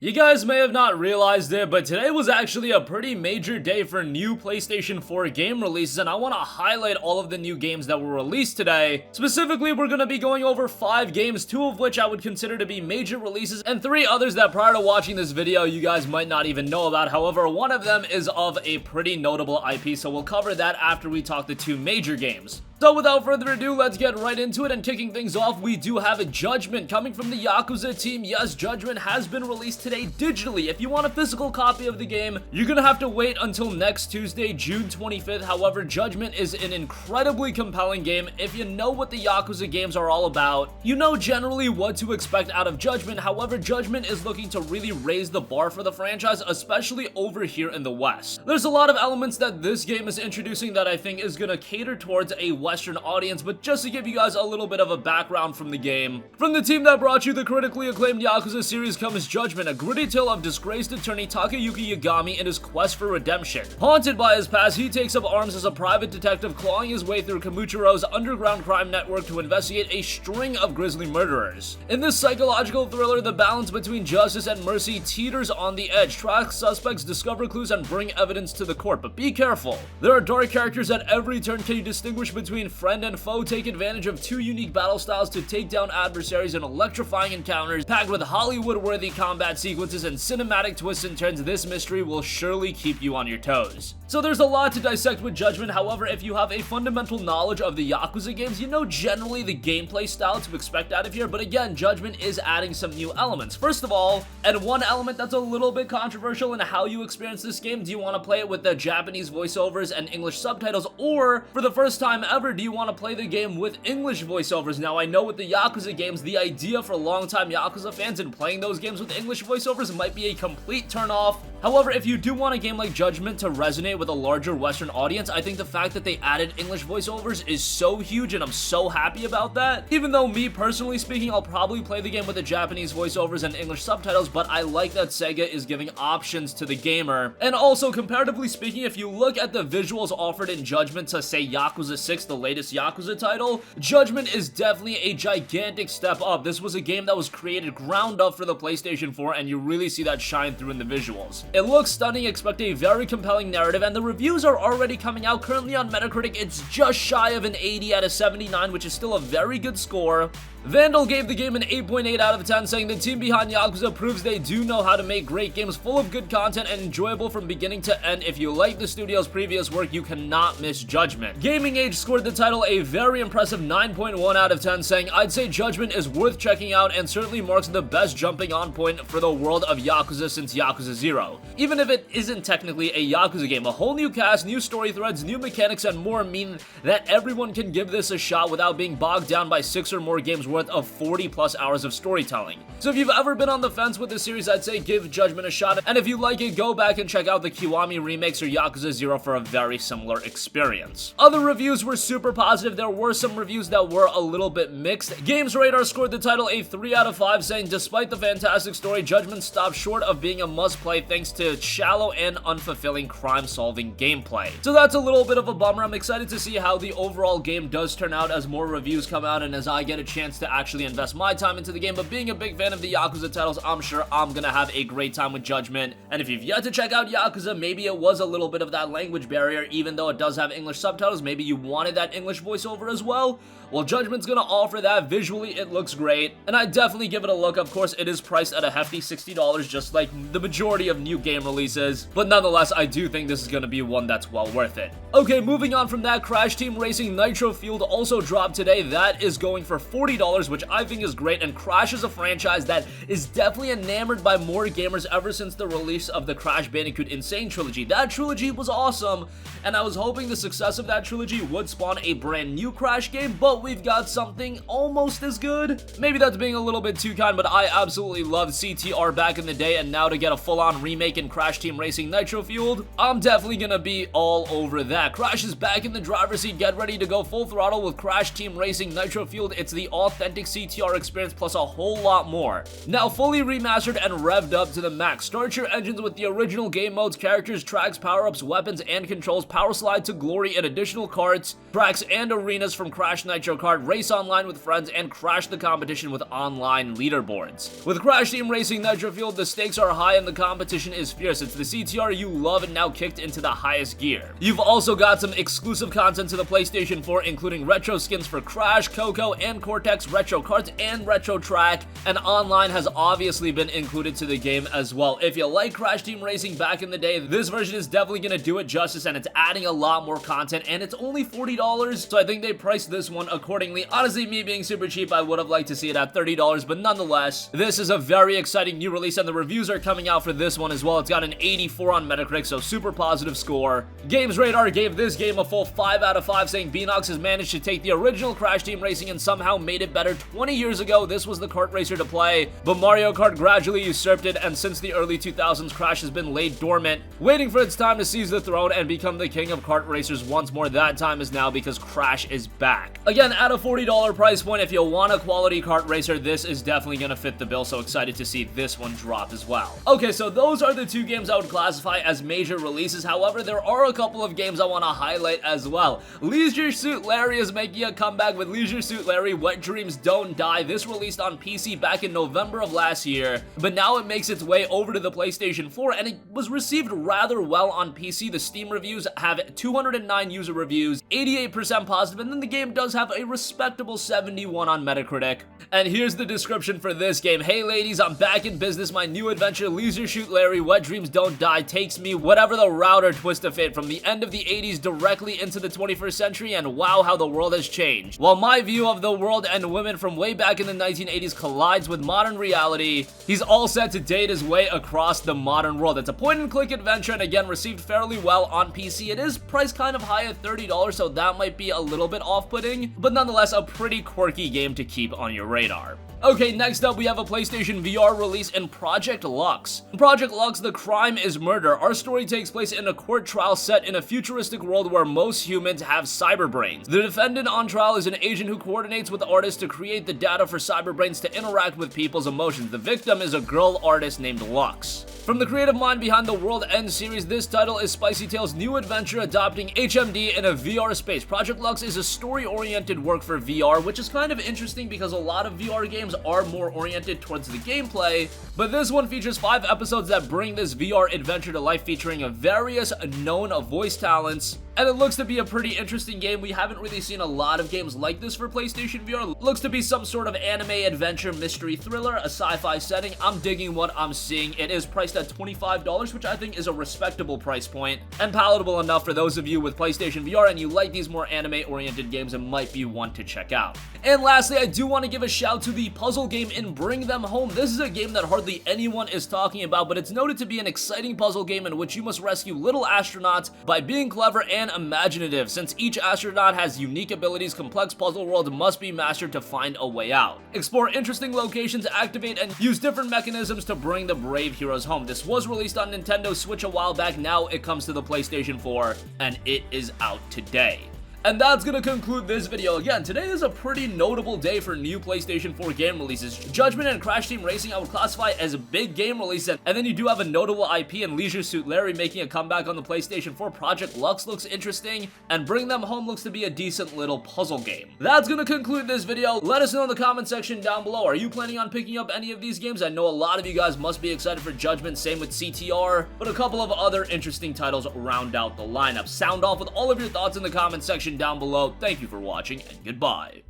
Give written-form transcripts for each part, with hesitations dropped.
You guys may have not realized it, but today was actually a pretty major day for new PlayStation 4 game releases, and I want to highlight all of the new games that were released today. Specifically, we're going to be going over 5 games, 2 of which I would consider to be major releases, and 3 others that prior to watching this video, you guys might not even know about. However, one of them is of a pretty notable IP, so we'll cover that after we talk the 2 major games. So without further ado, let's get right into it, and kicking things off, we do have a Judgment coming from the Yakuza team. Yes, Judgment has been released today digitally. If you want a physical copy of the game, you're gonna have to wait until next Tuesday, June 25th. However, Judgment is an incredibly compelling game. If you know what the Yakuza games are all about, you know generally what to expect out of Judgment. However, Judgment is looking to really raise the bar for the franchise, especially over here in the West. There's a lot of elements that this game is introducing that I think is gonna cater towards a Western audience, but just to give you guys a little bit of a background from the game. From the team that brought you the critically acclaimed Yakuza series comes Judgment, a gritty tale of disgraced attorney Takayuki Yagami and his quest for redemption. Haunted by his past, he takes up arms as a private detective, clawing his way through Kamuchiro's underground crime network to investigate a string of grisly murderers. In this psychological thriller, the balance between justice and mercy teeters on the edge. Track suspects, discover clues, and bring evidence to the court, but be careful. There are dark characters at every turn. Can you distinguish between friend and foe? Take advantage of 2 unique battle styles to take down adversaries in electrifying encounters packed with Hollywood-worthy combat sequences and cinematic twists and turns. This mystery will surely keep you on your toes. So there's a lot to dissect with Judgment. However, if you have a fundamental knowledge of the Yakuza games, you know generally the gameplay style to expect out of here, but again, Judgment is adding some new elements. First of all, and one element that's a little bit controversial in how you experience this game, do you want to play it with the Japanese voiceovers and English subtitles, or for the first time ever, do you want to play the game with English voiceovers? Now, I know with the Yakuza games, the idea for longtime Yakuza fans in playing those games with English voiceovers might be a complete turn-off. However, if you do want a game like Judgment to resonate with a larger Western audience, I think the fact that they added English voiceovers is so huge, and I'm so happy about that. Even though me personally speaking, I'll probably play the game with the Japanese voiceovers and English subtitles, but I like that Sega is giving options to the gamer. And also, comparatively speaking, if you look at the visuals offered in Judgment to, say, Yakuza 6, the latest Yakuza title, Judgment is definitely a gigantic step up. This was a game that was created ground up for the PlayStation 4, and you really see that shine through in the visuals. It looks stunning, expect a very compelling narrative, and the reviews are already coming out. Currently on Metacritic, it's just shy of an 80 out of 79, which is still a very good score. Vandal gave the game an 8.8 out of 10, saying the team behind Yakuza proves they do know how to make great games full of good content and enjoyable from beginning to end. If you like the studio's previous work, you cannot miss Judgment. Gaming Age scored the title a very impressive 9.1 out of 10, saying, I'd say Judgment is worth checking out and certainly marks the best jumping on point for the world of Yakuza since Yakuza 0. Even if it isn't technically a Yakuza game, a whole new cast, new story threads, new mechanics, and more mean that everyone can give this a shot without being bogged down by 6 or more games worth of 40 plus hours of storytelling. So if you've ever been on the fence with this series, I'd say give Judgment a shot, and if you like it, go back and check out the Kiwami remakes or Yakuza 0 for a very similar experience. Other reviews were super positive. There were some reviews that were a little bit mixed. Games Radar scored the title a 3 out of 5, saying despite the fantastic story, Judgment stopped short of being a must-play thanks to shallow and unfulfilling crime-solving gameplay. So that's a little bit of a bummer. I'm excited to see how the overall game does turn out as more reviews come out and as I get a chance to actually invest my time into the game, but being a big fan of the Yakuza titles, I'm sure I'm gonna have a great time with Judgment. And if you've yet to check out Yakuza, maybe it was a little bit of that language barrier, even though it does have English subtitles, maybe you wanted that English voiceover as well. Well, Judgment's gonna offer that. Visually, it looks great, and I'd definitely give it a look. Of course, it is priced at a hefty $60, just like the majority of new game releases, but nonetheless, I do think this is gonna be one that's well worth it. Okay, moving on from that, Crash Team Racing Nitro-Fueled also dropped today. That is going for $40, which I think is great, and Crash is a franchise that is definitely enamored by more gamers ever since the release of the Crash Bandicoot Insane trilogy. That trilogy was awesome, and I was hoping the success of that trilogy would spawn a brand new Crash game, but we've got something almost as good. Maybe that's being a little bit too kind, but I absolutely loved CTR back in the day, and now to get a full-on remake remake in Crash Team Racing Nitro-Fueled, I'm definitely gonna be all over that. Crash is back in the driver's seat. Get ready to go full throttle with Crash Team Racing Nitro-Fueled. It's the authentic CTR experience plus a whole lot more. Now fully remastered and revved up to the max. Start your engines with the original game modes, characters, tracks, power-ups, weapons, and controls. Power slide to glory and additional carts, tracks, and arenas from Crash Nitro Kart. Race online with friends and crash the competition with online leaderboards. With Crash Team Racing Nitro-Fueled, the stakes are high and the competition is fierce. It's the CTR you love and now kicked into the highest gear. You've also got some exclusive content to the PlayStation 4, including retro skins for Crash, Coco, and Cortex, retro carts, and retro track, and online has obviously been included to the game as well. If you like Crash Team Racing back in the day, this version is definitely going to do it justice, and it's adding a lot more content, and it's only $40, so I think they priced this one accordingly. Honestly, me being super cheap, I would have liked to see it at $30, but nonetheless, this is a very exciting new release, and the reviews are coming out for this one as well. It's got an 84 on Metacritic, so super positive score. Games Radar gave this game a full 5 out of 5, saying Beanox has managed to take the original Crash Team Racing and somehow made it better. 20 years ago, this was the kart racer to play, but Mario Kart gradually usurped it, and since the early 2000s, Crash has been laid dormant, waiting for its time to seize the throne and become the king of kart racers once more. That time is now because Crash is back. Again, at a $40 price point, if you want a quality kart racer, this is definitely going to fit the bill, so excited to see this one drop as well. Okay, so those are the two games I would classify as major releases. However, there are a couple of games I want to highlight as well. Leisure Suit Larry is making a comeback with Leisure Suit Larry Wet Dreams Don't Die. This released on PC back in November of last year, but now it makes its way over to the PlayStation 4, and it was received rather well on PC. The Steam reviews have 209 user reviews, 88% positive, and then the game does have a respectable 71 on Metacritic. And here's the description for this game. Hey ladies, I'm back in business. My new adventure, Leisure Shoot Larry Wet Dreams Don't Die, takes me whatever the route or twist of fate from the end of the 80s directly into the 21st century, and wow, how the world has changed. While my view of the world and women from way back in the 1980s collides with modern reality, he's all set to date his way across the modern world. It's a point-and-click adventure, and again, received fairly well on PC. It is priced kind of high at $30, so that might be a little bit off-putting, but nonetheless, a pretty quirky game to keep on your radar. Okay, next up we have a PlayStation VR release in Project Lux. In Project Lux, the crime is murder. Our story takes place in a court trial set in a futuristic world where most humans have cyber brains. The defendant on trial is an agent who coordinates with artists to create the data for cyber brains to interact with people's emotions. The victim is a girl artist named Lux. From the creative mind behind the World End series, this title is Spicy Tail's new adventure adopting HMD in a VR space. Project Lux is a story-oriented work for VR, which is kind of interesting because a lot of VR games are more oriented towards the gameplay, but this one features 5 episodes that bring this VR adventure to life, featuring various known voice talents, and it looks to be a pretty interesting game. We haven't really seen a lot of games like this for PlayStation VR. Looks to be some sort of anime adventure mystery thriller, a sci-fi setting. I'm digging what I'm seeing. It is priced at $25, which I think is a respectable price point and palatable enough for those of you with PlayStation VR and you like these more anime-oriented games. It might be one to check out. And lastly, I do want to give a shout to the puzzle game in Bring Them Home. This is a game that hardly anyone is talking about, but it's noted to be an exciting puzzle game in which you must rescue little astronauts by being clever and imaginative. Since each astronaut has unique abilities, complex puzzle world must be mastered to find a way out. Explore interesting locations, activate and use different mechanisms to bring the brave heroes home. This was released on Nintendo Switch a while back. Now it comes to the PlayStation 4 and it is out today. And that's gonna conclude this video. Again, today is a pretty notable day for new PlayStation 4 game releases. Judgment and Crash Team Racing I would classify as big game releases, and then you do have a notable IP in Leisure Suit Larry making a comeback on the PlayStation 4. Project Lux looks interesting, and Bring Them Home looks to be a decent little puzzle game. That's gonna conclude this video. Let us know in the comment section down below. Are you planning on picking up any of these games? I know a lot of you guys must be excited for Judgment, same with CTR, but a couple of other interesting titles round out the lineup. Sound off with all of your thoughts in the comment section down below. Thank you for watching, and goodbye.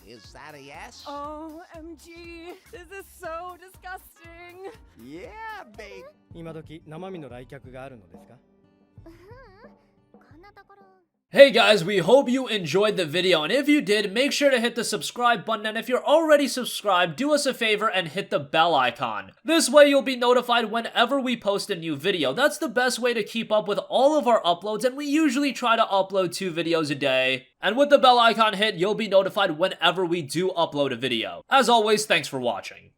Is that a yes? OMG, this is so disgusting. Yeah, babe. 今時生身の来客があるのですか？こんなところ Hey guys, we hope you enjoyed the video, and if you did, make sure to hit the subscribe button, and if you're already subscribed, do us a favor and hit the bell icon. This way you'll be notified whenever we post a new video. That's the best way to keep up with all of our uploads, and we usually try to upload 2 videos a day. And with the bell icon hit, you'll be notified whenever we do upload a video. As always, thanks for watching.